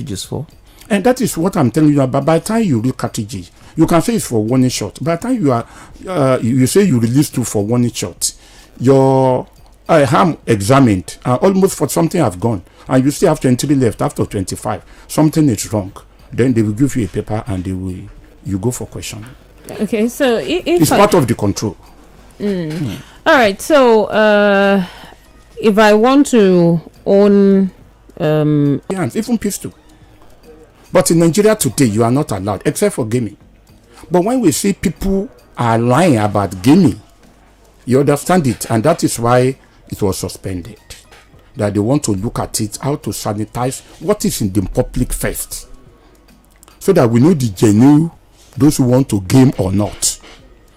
cartridges for? And that is what I'm telling you. But by the time you read cartridges, you can say it's for warning shot. By the time you are, you say you release 2 for warning shot, your harm examined, almost for something have gone, and you still have 23 left after 25. Something is wrong. Then they will give you a paper and you go for question. Okay, so it's part of the control. All right, so if I want to own even pistol, but in Nigeria today you are not allowed except for gaming. But when we see people are lying about gaming, you understand it, and that is why it was suspended. That they want to look at it, how to sanitize what is in the public first, so that we know the genuine, those who want to game or not.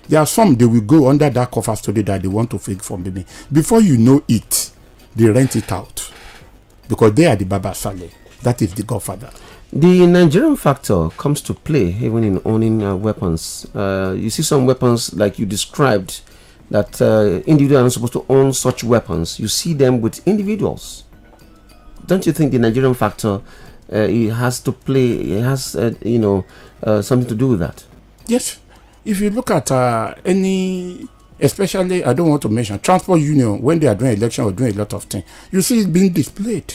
There are some, they will go under that cover story that they want to fake from baby. Before you know it, they rent it out, because they are the Baba Saleh. That is the Godfather. The Nigerian factor comes to play even in owning weapons. You see some weapons like you described that individuals are not supposed to own such weapons. You see them with individuals. Don't you think the Nigerian factor it has to play? It has something to do with that. Yes, if you look at any, especially I don't want to mention transport union, when they are doing election or doing a lot of things, you see it being displayed.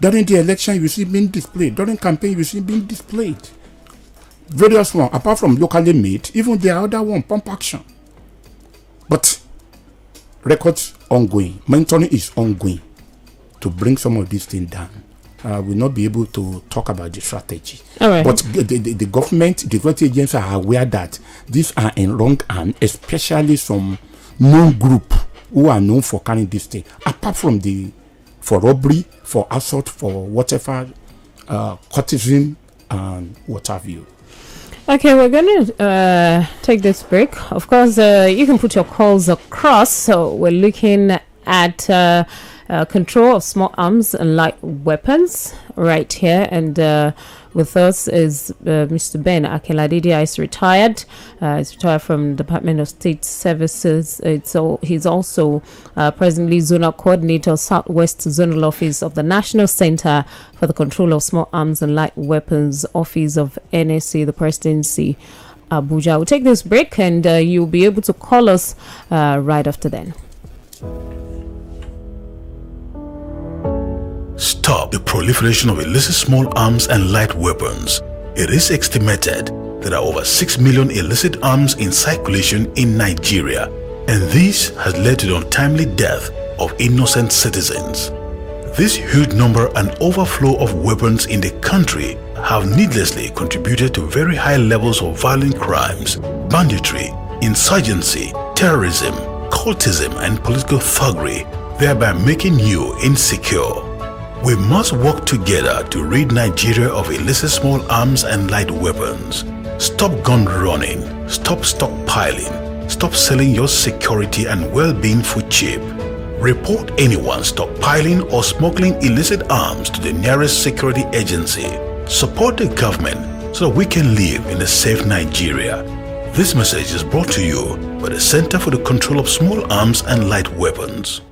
During the election, you see it being displayed. During campaign, you see it being displayed. Various ones, apart from locally made, even the other one, pump action. But records ongoing, mentoring is ongoing to bring some of these things down. We'll not be able to talk about the strategy. All right. But the government, the government agencies are aware that these are in wrong hands, especially some known group who are known for carrying this thing. Apart from for robbery, for assault, for whatever, courtesan and what have you. Okay, we're going to take this break. Of course, you can put your calls across. So we're looking at control of small arms and light weapons right here. And with us is Mr. Ben Akinlade. He's retired. He's retired from Department of State Services. He's also presently Zonal Coordinator, Southwest Zonal Office of the National Center for the Control of Small Arms and Light Weapons, Office of NSA, the Presidency, Abuja. We'll take this break and you'll be able to call us right after then. Stop the proliferation of illicit small arms and light weapons. It is estimated there are over 6 million illicit arms in circulation in Nigeria, and this has led to the untimely death of innocent citizens. This huge number and overflow of weapons in the country have needlessly contributed to very high levels of violent crimes, banditry, insurgency, terrorism, cultism, and political thuggery, thereby making you insecure. We must work together to rid Nigeria of illicit small arms and light weapons. Stop gun running, stop stockpiling, stop selling your security and well-being for cheap. Report anyone stockpiling or smuggling illicit arms to the nearest security agency. Support the government so that we can live in a safe Nigeria. This message is brought to you by the Center for the Control of Small Arms and Light Weapons.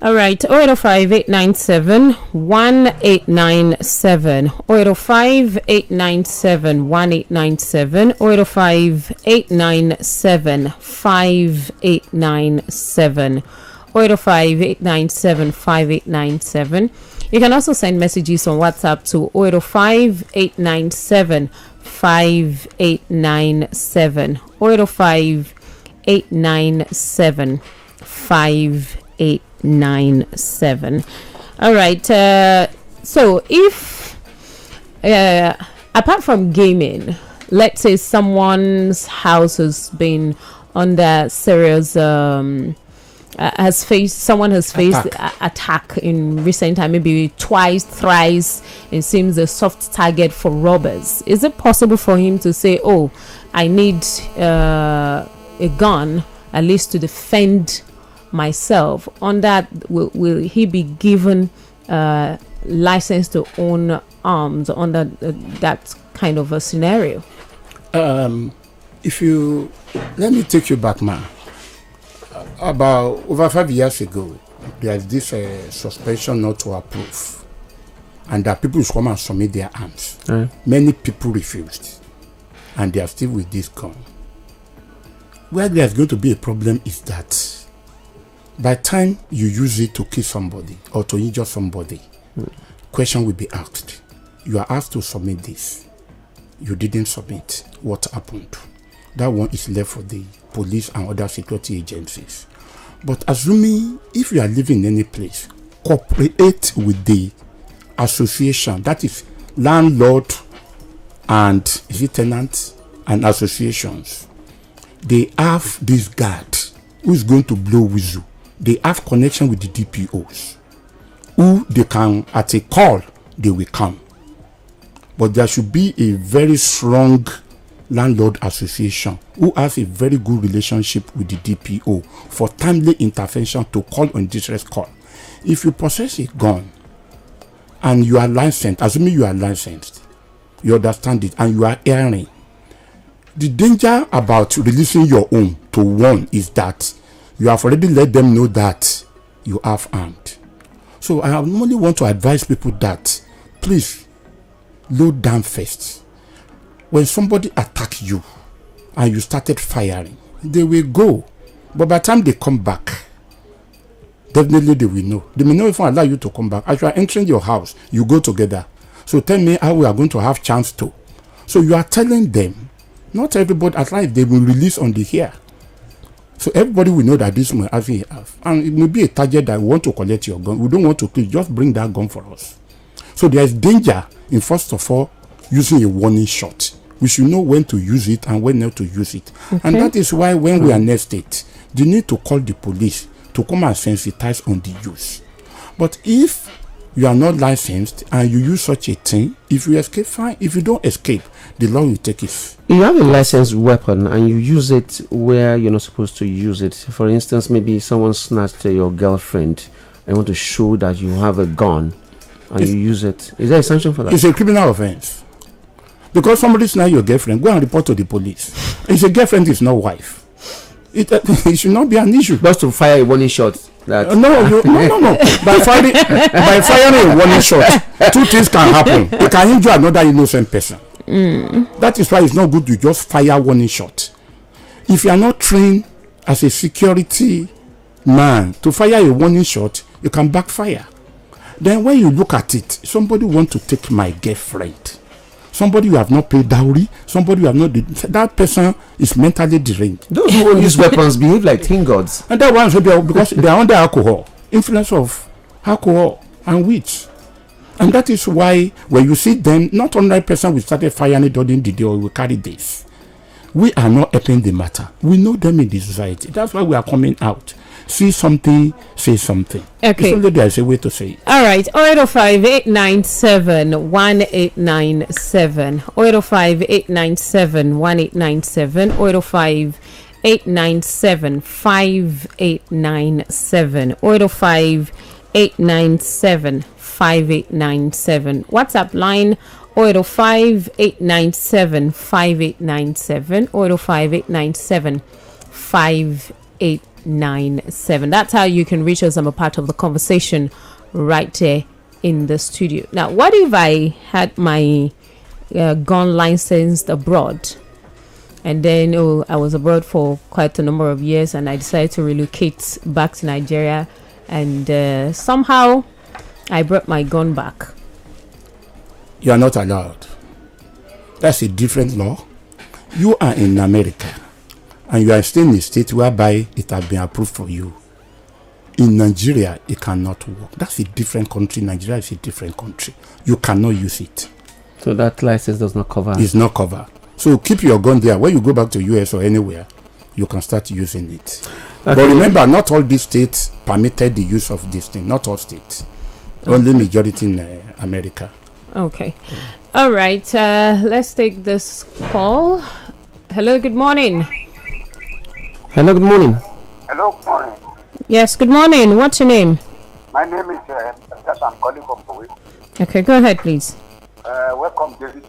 All right, 085-897-1897, 085-897-1897, 085-897-5897, 085-897-5897. You can also send messages on WhatsApp to 085-897-5897, 085-897-5897. All right, so if apart from gaming, let's say someone's house has been under serious someone has faced attack in recent time, maybe twice, thrice. It seems a soft target for robbers. Is it possible for him to say, oh, I need a gun at least to defend myself? On that, will he be given license to own arms under that kind of a scenario? If you let me take you back, man. About over 5 years ago, there is this suspension not to approve, and that people will come and submit their arms. Many people refused, and they are still with this gun. Where there's going to be a problem is that by the time you use it to kill somebody or to injure somebody, question will be asked. You are asked to submit this. You didn't submit. What happened? That one is left for the police and other security agencies. But assuming if you are living in any place, cooperate with the association, that is landlord and is it tenants and associations. They have this guard who is going to blow whistle. They have connection with the DPOs who they can, at a call, they will come. But there should be a very strong landlord association who has a very good relationship with the DPO for timely intervention to call on distress call. If you possess a gun and you are licensed, assuming you are licensed, you understand it, and you are airing, the danger about releasing your own to one is that you have already let them know that you have armed. So I normally want to advise people that please load down first. When somebody attack you and you started firing, they will go. But by the time they come back, definitely they will know. They may not even allow you to come back. As you are entering your house, you go together. So tell me how we are going to have chance to. So you are telling them, not everybody at life they will release on the air. So everybody will know that this may have. And it may be a target that want to collect your gun. We don't want to kill, just bring that gun for us. So there is danger in, first of all, using a warning shot. We should know when to use it and when not to use it. Okay. And that is why when we are in a state, they need to call the police to come and sensitize on the use. But if you are not licensed and you use such a thing, if you escape, fine. If you don't escape, the law will take it. You have a licensed weapon and you use it where you're not supposed to use it. For instance, maybe someone snatched your girlfriend and want to show that you have a gun and you use it. Is there a sanction for that? It's a criminal offense. Because somebody snatched your girlfriend, go and report to the police. It's a girlfriend, it's not wife. It should not be an issue. Just to fire a warning shot. That no. By firing a warning shot, two things can happen. It can injure another innocent person. That is why it's not good to just fire warning shot. If you are not trained as a security man to fire a warning shot, you can backfire. Then when you look at it, somebody want to take my girlfriend. Somebody you have not paid dowry, somebody you have not, that person is mentally deranged. Those who use weapons behave like teen gods. And that one because they are under alcohol, influence of alcohol and weeds. And that is why when you see them, not 100% we started firing it during the day or we carry this. We are not helping the matter. We know them in the society. That's why we are coming out. See something, say something. Okay. It's only there's a way to say it. All right. 0805-897-1897. 0805-897-1897. 0805-897-5897. 0805-897-5897. WhatsApp line 0805-897-5897. 0805-897-5897. That's how you can reach us. I'm a part of the conversation right there in the studio. Now, what if I had my gun licensed abroad, and then I was abroad for quite a number of years, and I decided to relocate back to Nigeria, and somehow I brought my gun back? You are not allowed. That's a different law. You are in America and you are still in a state whereby it has been approved for you. In Nigeria, it cannot work. That's a different country. Nigeria is a different country. You cannot use it. So that license does not cover? It's not covered. So keep your gun there. When you go back to US or anywhere, you can start using it. Okay. But remember, not all these states permitted the use of this thing. Not all states. Only majority in America. Okay. All right. Let's take this call. Hello, good morning. Hello, good morning. Hello, good morning. Yes, good morning. What's your name? My name is I'm calling from Kuwait. Okay, go ahead, please. Welcome, David.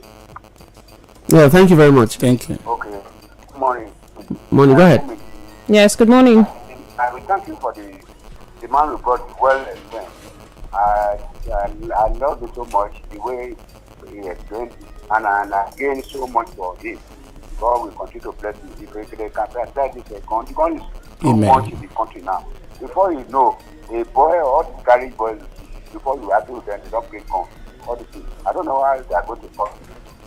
Yeah, thank you very much. Thank you. Okay. Good morning. Morning, go ahead. Yes, good morning. I will thank you for the man report is well explained. I love it so much the way he explained, and I gain so much for him. God will continue to bless him. If they can say this, the gun is too much in the country now. Before you know, a boy or the carry boys, before you argue with them, they don't bring gun. All these things. I don't know how they are going to talk.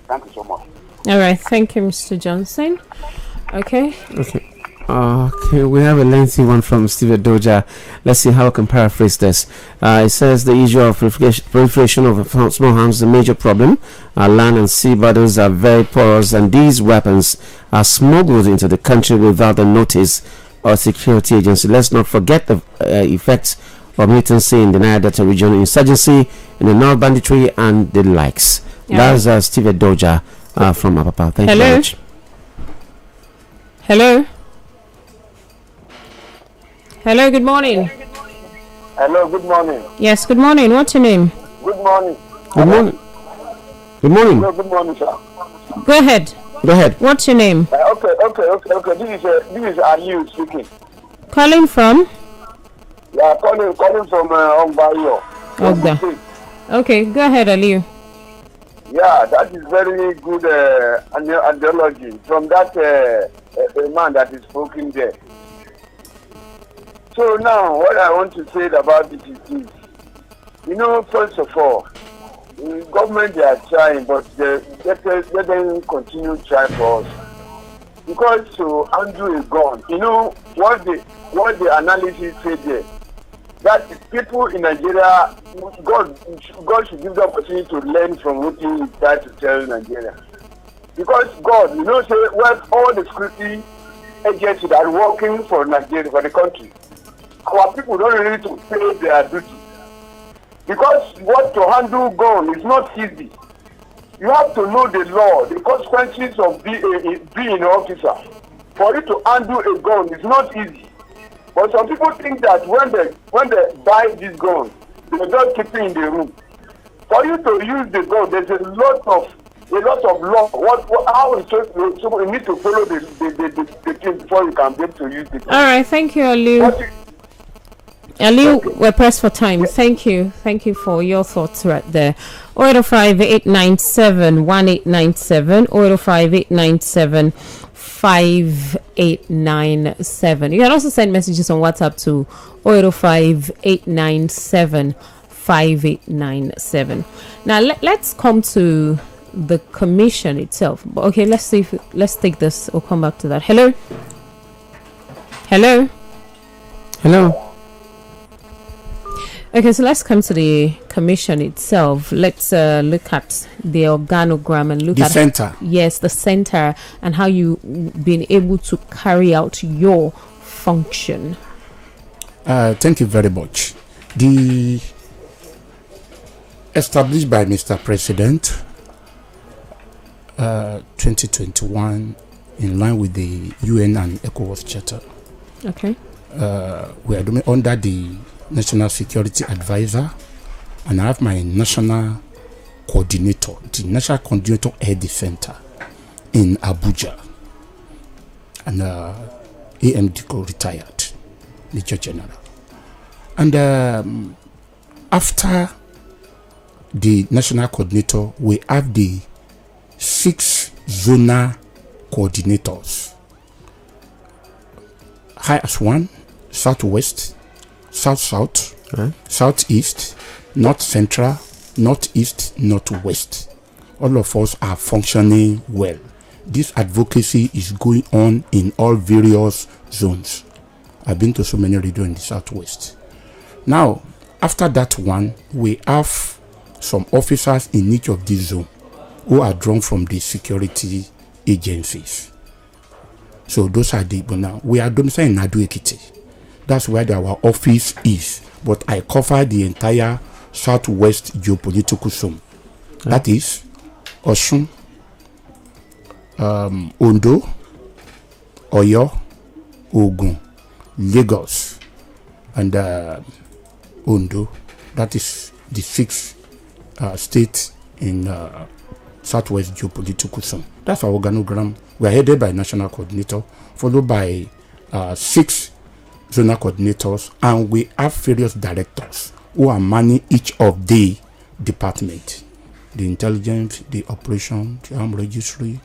Thank you so much. All right, thank you, Mr. Johnson. Okay. Okay, we have a lengthy one from Steve Doja. Let's see how I can paraphrase this. It says the issue of proliferation of small arms is a major problem. Our land and sea borders are very porous, and these weapons are smuggled into the country without the notice of security agency. Let's not forget the effects of militancy in the Niger Delta region, insurgency in the North banditry, and the likes. Yeah. That's Steve Doja from Apapa. Thank you very much. Hello. Hello, good morning. Hello, good morning. Yes, good morning. What's your name? Good morning. Good morning. Good morning. Hello, good morning, sir. Go ahead. Go ahead. What's your name? Okay. This is Aliu speaking. Calling from? Yeah, calling from Omoboriowo. Ogba. Okay, go ahead, Aliu. Yeah, that is very good ideology from that man that is spoken there. So now, what I want to say about it is this. You know, first of all, the government, they are trying, but let them continue trying for us. Because to undo a gun, you know, what the analysis said there, that people in Nigeria, God should give the opportunity to learn from what he tried to tell Nigeria. Because God, you know, say, well, all the security agencies that are working for Nigeria, for the country, our people don't really need to pay their duty. Because what to handle gun is not easy. You have to know the law, the consequences of being an officer. For you to handle a gun is not easy. But some people think that when they buy this gun, they just keep it in the room. For you to use the gun, there's a lot of law. How you need to follow the thing before you can be able to use the gun. All right, thank you, Aliu. Aliu, we're pressed for time. Thank you for your thoughts right there. 085-897-1897, 085-897-5897. You can also send messages on WhatsApp to 085-897-5897. Now let's come to the commission itself. Okay, let's take this. We'll come back to that. Hello. Okay, so let's come to the commission itself. Let's look at the organogram and look the at center. Yes, the center, and how you've been able to carry out your function. Thank you very much. The established by Mr. President 2021 in line with the UN and Ekofm Charter. Okay. We are doing under the National Security Advisor, and I have my national coordinator. The national coordinator head the center in Abuja, and AMD retired, Major General. And after the national coordinator, we have the 6 zonal coordinators. Highest one, Southwest, South-South, Southeast, North Central, Northeast, Northwest. All of us are functioning well. This advocacy is going on in all various zones. I've been to so many regions in the Southwest. Now, after that one, we have some officers in each of these zones who are drawn from the security agencies. So those are the, but now we are domiciled in Ado Ekiti. That's where our office is. But I cover the entire Southwest geopolitical zone. That is Osun, Ondo, Oyo, Ogun, Lagos, and Ondo. That is the 6 states in Southwest geopolitical zone. That's our organogram. We are headed by national coordinator, followed by 6 zonal coordinators, and we have various directors who are manning each of the departments. The intelligence, the operation, the arm registry.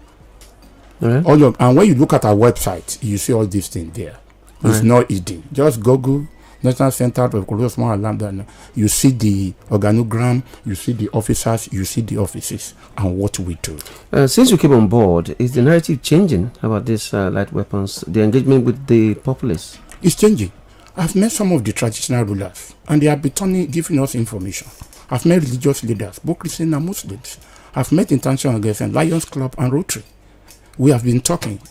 Right. And when you look at our website, you see all these things there. It's not hidden. Just Google National Center of Small Alarm. You see the organogram, you see the officers, you see the offices, and what we do. Since you came on board, is the narrative changing about these light weapons, the engagement with the populace? It's changing. I've met some of the traditional rulers, and they have been giving us information. I've met religious leaders, both Christian and Muslims. I've met international organizations, Lions Club and Rotary. We have been talking.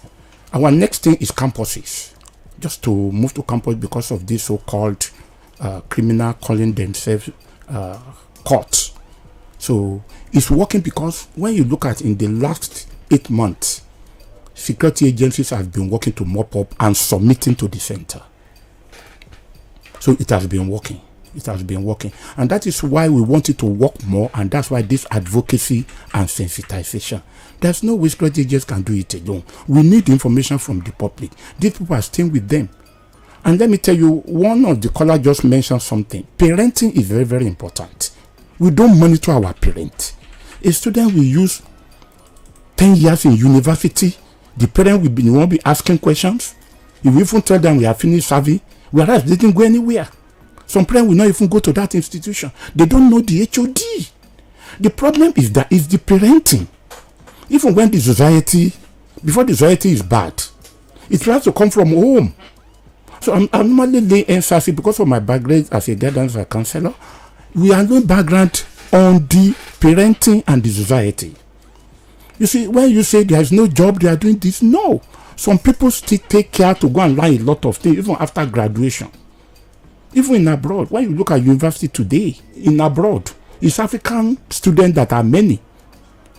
Our next thing is campuses. Just to move to campus because of this so-called criminal calling themselves courts. So it's working because when you look at in the last 8 months, security agencies have been working to mop up and submitting to the center. So it has been working. It has been working. And that is why we want it to work more, and that's why this advocacy and sensitization. There's no way security agents can do it alone. We need information from the public. These people are staying with them. And let me tell you, one of the callers just mentioned something. Parenting is very, very important. We don't monitor our parents. A student will use 10 years in university. The parent won't be asking questions. If we even tell them we have finished serving, whereas they didn't go anywhere. Some parents will not even go to that institution. They don't know the HOD. The problem is that it's the parenting. Even when the society, before the society is bad, it has to come from home. So I'm normally lay emphasis because of my background as a guidance counselor. We are doing background on the parenting and the society. You see, when you say there is no job, they are doing this. No. Some people still take care to go and learn a lot of things, even after graduation. Even in abroad, when you look at university today, in abroad, it's African students that are many.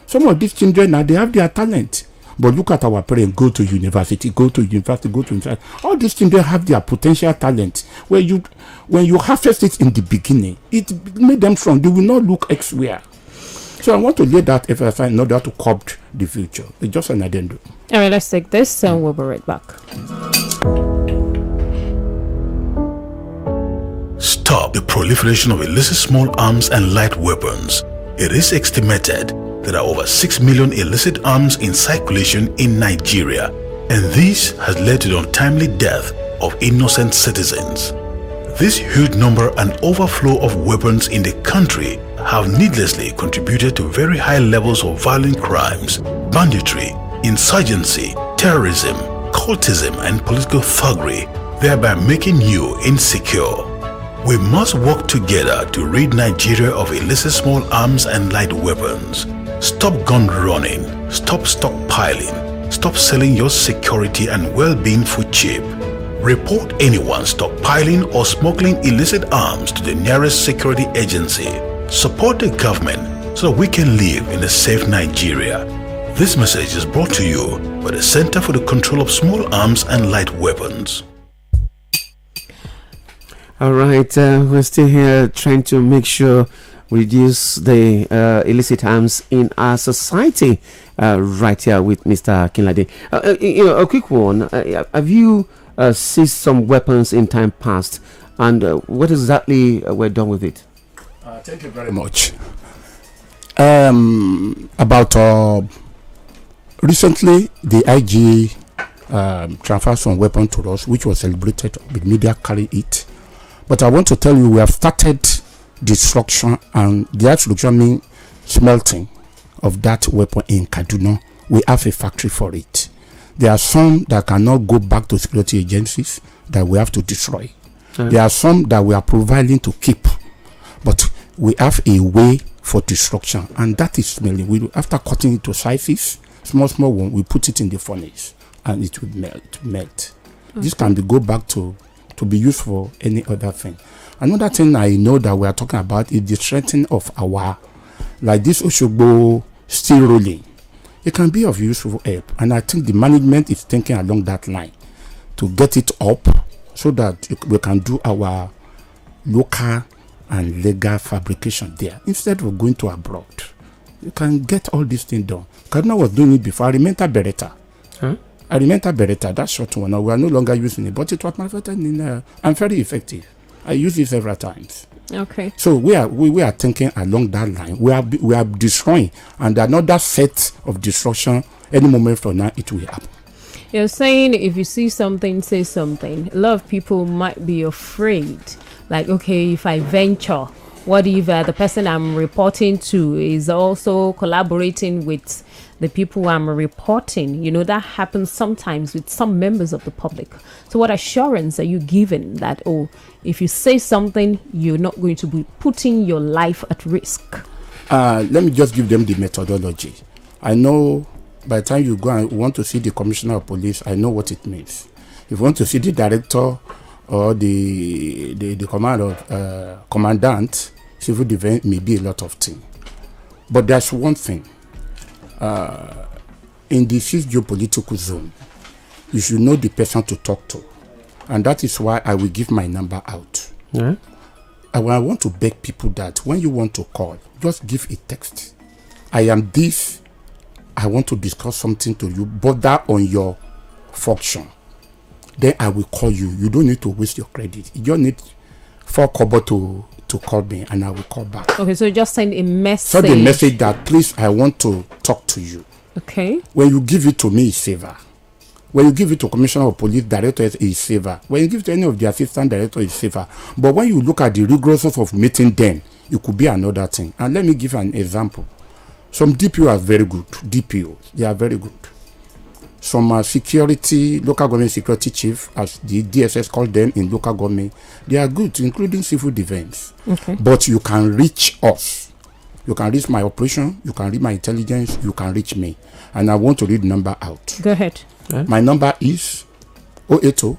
Some of these children now, they have their talent. But look at our parents, go to university. All these children have their potential talent. When you harvest it in the beginning, it made them strong. They will not look elsewhere. So I want to lay that emphasis in order to curb the future. It's just an addendum. All right, let's take this and we'll be right back. Stop the proliferation of illicit small arms and light weapons. It is estimated there are over 6 million illicit arms in circulation in Nigeria, and this has led to the untimely death of innocent citizens. This huge number and overflow of weapons in the country have needlessly contributed to very high levels of violent crimes, banditry, insurgency, terrorism, cultism, and political thuggery, thereby making you insecure. We must work together to rid Nigeria of illicit small arms and light weapons. Stop gun running, stop stockpiling, stop selling your security and well-being for cheap. Report anyone stockpiling or smuggling illicit arms to the nearest security agency. Support the government so that we can live in a safe Nigeria. This message is brought to you by the Center for the Control of Small Arms and Light Weapons. All right, we're still here trying to make sure we reduce the illicit arms in our society. Right here with Mr. Akinlade. A quick one. Have you seized some weapons in time past, and what exactly were done with it? Thank you very much. About recently, the IG transferred some weapon to us, which was celebrated. The media carry it. But I want to tell you, we have started destruction, and the destruction means smelting of that weapon in Kaduna. We have a factory for it. There are some that cannot go back to security agencies that we have to destroy. There are some that we are providing to keep, but we have a way for destruction, and that is smelling. We, after cutting it to sizes, small one, we put it in the furnace, and it will melt. This can go back to be used for any other thing. Another thing I know that we are talking about is the strengthening of our, like this Oshogbo steel rolling. It can be of useful help, and I think the management is thinking along that line to get it up so that we can do our local and legal fabrication there instead of going to abroad. You can get all these things done. Kaduna was doing it before. I remember Beretta. I remember Beretta, that short one. We are no longer using it, but it was manufactured in and very effective. I used it several times. Okay. So we are thinking along that line. We are destroying, and another set of destruction any moment from now it will happen. You're saying if you see something, say something. A lot of people might be afraid. Like, okay, if I venture, what if the person I'm reporting to is also collaborating with the people I'm reporting? You know, that happens sometimes with some members of the public. So what assurance are you given that, oh, if you say something, you're not going to be putting your life at risk? Let me just give them the methodology. I know by the time you go and want to see the commissioner of police, I know what it means. If you want to see the director or the commandant, civil defense may be a lot of things. But there's one thing. In the fifth geopolitical zone, you should know the person to talk to. And that is why I will give my number out. Yeah. I want to beg people that when you want to call, just give a text. I am this. I want to discuss something to you, but that on your function. Then I will call you. You don't need to waste your credit. You just need 4 kobo to call me, and I will call back. Okay, so just send a message. Send a message that, please, I want to talk to you. Okay. When you give it to me, it's saver. When you give it to commissioner of police director, it's saver. When you give it to any of the assistant director, it's saver. But when you look at the rigorousness of meeting them, it could be another thing. And let me give an example. Some DPO are very good. DPO, they are very good. Some security, local government security chief, as the DSS call them in local government, they are good, including civil defense. Okay. But you can reach us. You can reach my operation, you can read my intelligence, you can reach me. And I want to read the number out. Go ahead. My number is 080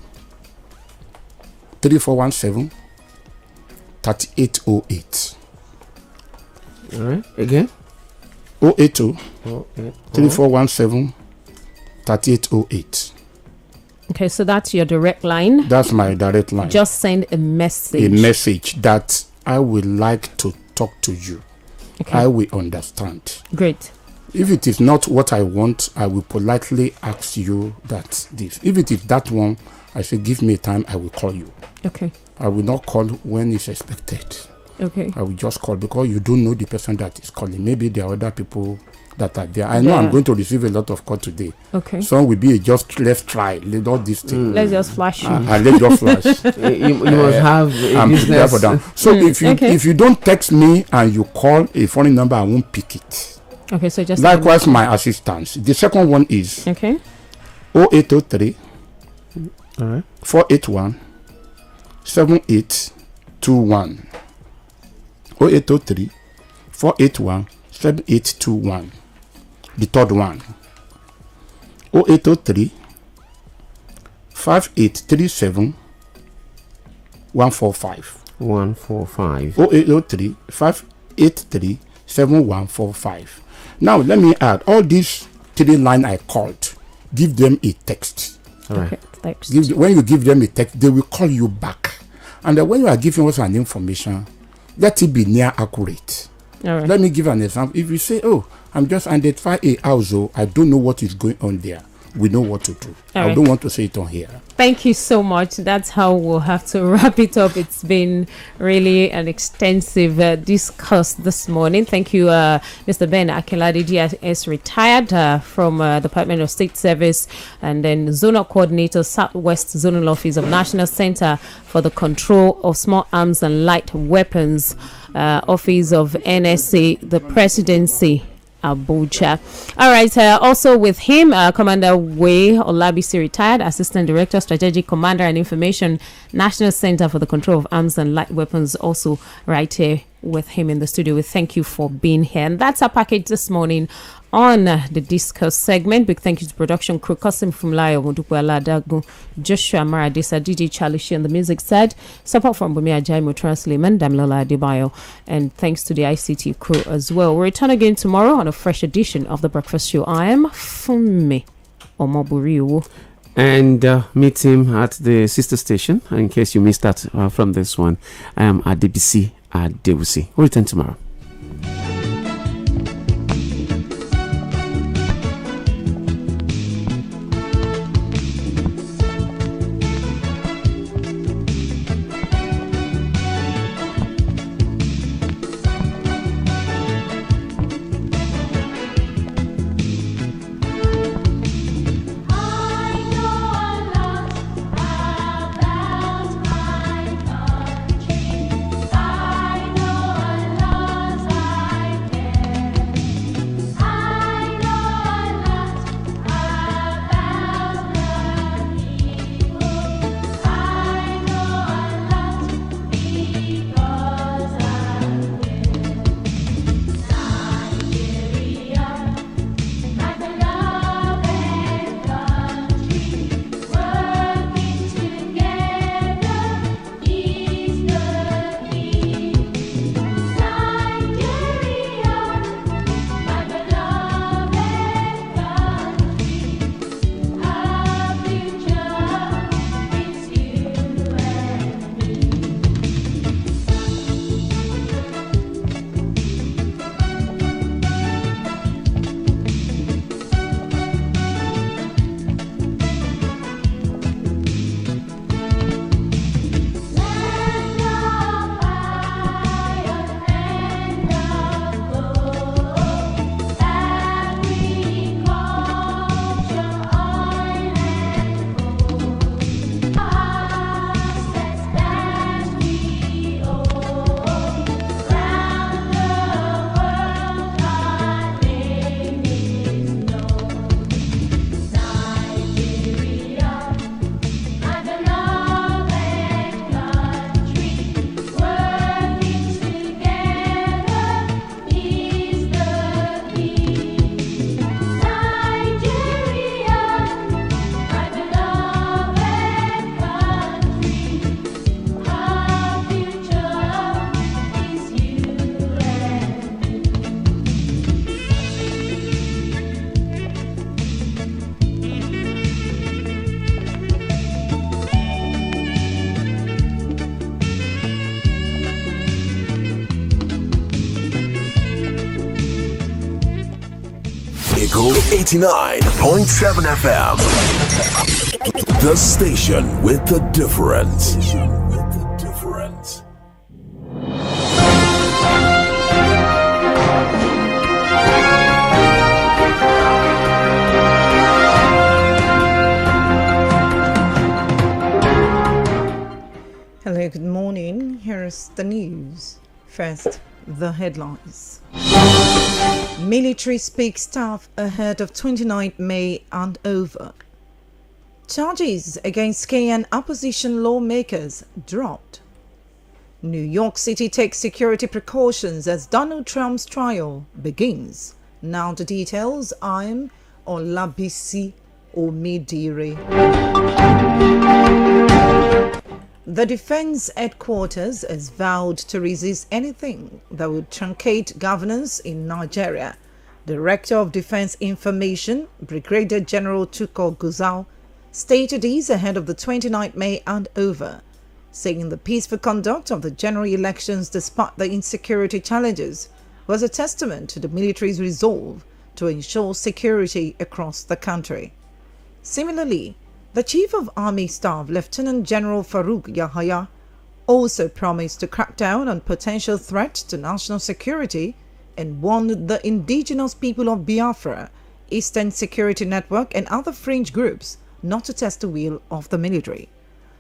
3417 3808. All right. Again? 080 3417 3808. Okay, so that's your direct line. That's my direct line. Just send a message. A message that I would like to talk to you. Okay. I will understand. Great. If it is not what I want, I will politely ask you that this. If it is that one, I say give me time, I will call you. Okay. I will not call when it's expected. Okay. I will just call because you don't know the person that is calling. Maybe there are other people that are there. I know I'm going to receive a lot of call today. Okay. Some will be just let's try, let all these things. Let's just flash you. Let's just flash. You must have a I'm prepared business. for that. So if you don't text me and you call a foreign number, I won't pick it. Okay, so just Likewise, my assistants. The second one is okay. 0803 All right. 481 7821. 0803 481 7821. The third one 0803 5837 145. 145. 0803 583 7145. Now let me add all these 3 lines I called. Give them a text. All right. Okay, thanks. When you give them a text, they will call you back. And when you are giving us an information, let it be near accurate. All right. Let me give an example. If you say, "Oh, I'm just identifying a house, oh, I don't know what is going on there," we know what to do. All I right. don't want to say it on here. Thank you so much. That's how we'll have to wrap it up. It's been really an extensive discourse this morning. Thank you, Mr. Ben Akinlade, DIS retired from Department of State Service, and then Zonal Coordinator, Southwest Zonal Office of National Center for the Control of Small Arms and Light Weapons, Office of NSA, the Presidency, Abuja. All right. Also with him, Commander Olabisi, retired Assistant Director, Strategic Commander and Information, National Center for the Control of Arms and Light Weapons, also right here with him in the studio. We thank you for being here. And that's our package this morning on the Discourse segment. Big thank you to production crew, Kasim Fumlayo, Modukwala Dagu, Joshua Maradisa, DJ Chalishi on the music side, support from Bumi Ajaimo Transleman, Damlola Adebayo, and thanks to the ICT crew as well. We'll return again tomorrow on a fresh edition of The Breakfast Show. I am Funmi, Omoboriowo. And meet him at the sister station. In case you missed that from this one, I am Adebisi Adewusi. We'll return tomorrow. Cool 89.7 FM. The station with the difference. Hello, good morning. Here's the news. First, the headlines. Military speaks tough ahead of 29th May and over. Charges against Kenyan opposition lawmakers dropped. New York City takes security precautions as Donald Trump's trial begins. Now the details. I'm Olabisi Omidire. The Defense Headquarters has vowed to resist anything that would truncate governance in Nigeria. Director of Defense Information, Brigadier General Tuko Guzau, stated this ahead of the 29th May and over, saying the peaceful conduct of the general elections despite the insecurity challenges was a testament to the military's resolve to ensure security across the country. Similarly, the Chief of Army Staff, Lieutenant General Farouk Yahaya, also promised to crack down on potential threats to national security and warned the indigenous people of Biafra, Eastern Security Network and other fringe groups not to test the will of the military.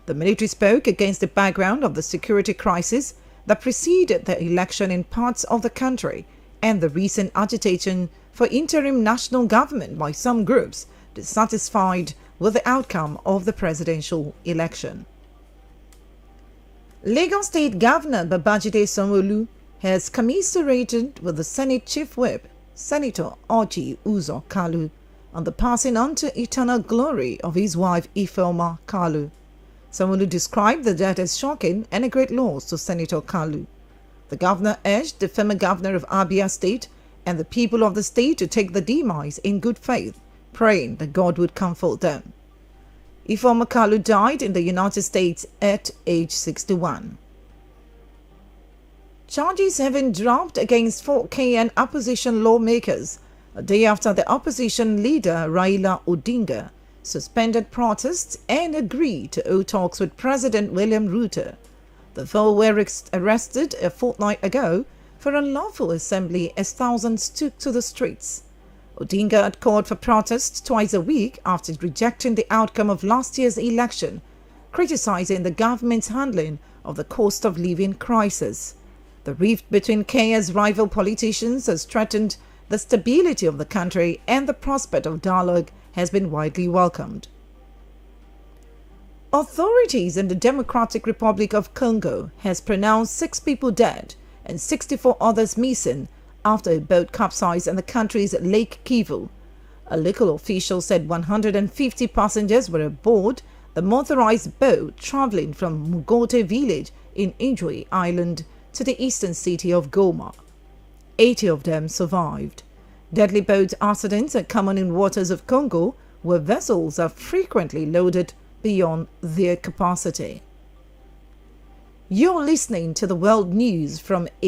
The military spoke against the background of the security crisis that preceded the election in parts of the country and the recent agitation for interim national government by some groups dissatisfied with the outcome of the presidential election. Lagos State Governor Babajide Sanwo-Olu has commiserated with the Senate Chief Whip, Senator Orji Uzor Kalu, on the passing on to eternal glory of his wife Ifeoma Kalu. Sanwo-Olu described the death as shocking and a great loss to Senator Kalu. The governor urged the former governor of Abia State and the people of the state to take the demise in good faith, praying that God would comfort them. Ifeoma Kalu died in the United States at age 61. Charges have been dropped against 4 Kenyan opposition lawmakers a day after the opposition leader Raila Odinga suspended protests and agreed to hold talks with President William Ruto. The 4 were arrested a fortnight ago for unlawful assembly as thousands took to the streets. Odinga had called for protests twice a week after rejecting the outcome of last year's election, criticizing the government's handling of the cost of living crisis. The rift between Kenya's rival politicians has threatened the stability of the country, and the prospect of dialogue has been widely welcomed. Authorities in the Democratic Republic of Congo has pronounced 6 people dead and 64 others missing after a boat capsized in the country's Lake Kivu. A local official said 150 passengers were aboard the motorized boat traveling from Mugote village in Indre Island to the eastern city of Goma. 80 of them survived. Deadly boat accidents are common in waters of Congo, where vessels are frequently loaded beyond their capacity. You're listening to the world news from